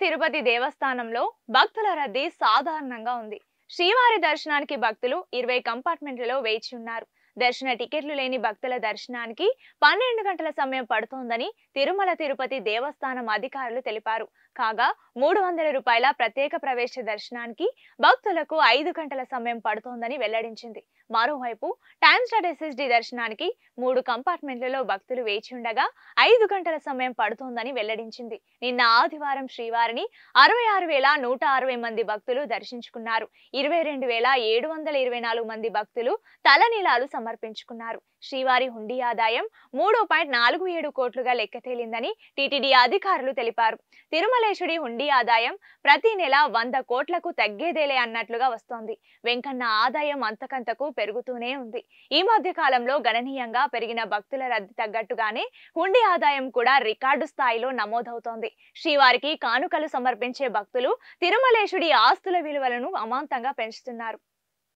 తిరుపతి దేవస్థానంలో భక్తుల రద్దీ సాధారణంగా ఉంది. శ్రీవారి దర్శనానికి భక్తులు 20 కంపార్ట్మెంట్లలో వేచి ఉన్నారు. దర్శన టికెట్లు లేని భక్తుల దర్శనానికి 12 గంటల సమయం పడుతోందని తిరుమల తిరుపతి దేవస్థానం అధికారులు తెలిపారు. కాగా 300 రూపాయల ప్రత్యేక ప్రవేశ దర్శనానికి భక్తులకు 5 గంటల సమయం పడుతోందని వెల్లడించింది. మరోవైపు టైమ్ స్లాట్ ఎస్ఎస్డి దర్శనానికి 3 కంపార్ట్మెంట్లలో భక్తులు వేచి ఉండగా 5 గంటల సమయం పడుతోందని వెల్లడించింది. నిన్న ఆదివారం శ్రీవారిని 66,160 మంది భక్తులు దర్శించుకున్నారు. 22,724 మంది భక్తులు తలనీలాలు సమర్పించుకున్నారు. శ్రీవారి హుండీ ఆదాయం 3.47 కోట్లుగా లెక్క తేలిందని టీటీడీ అధికారులు తెలిపారు. తిరుమలేశుడి హుండీ ఆదాయం ప్రతి నెల 100 కోట్లకు తగ్గేదేలే అన్నట్లుగా వస్తోంది. వెంకన్న ఆదాయం అంతకంతకు పెరుగుతూనే ఉంది. ఈ మధ్య కాలంలో గణనీయంగా పెరిగిన భక్తుల రద్దీ తగ్గట్టుగానే హుండీ ఆదాయం కూడా రికార్డు స్థాయిలో నమోదవుతోంది. శ్రీవారికి కానుకలు సమర్పించే భక్తులు తిరుమలేశుడి ఆస్తుల విలువలను అమాంతంగా పెంచుతున్నారు.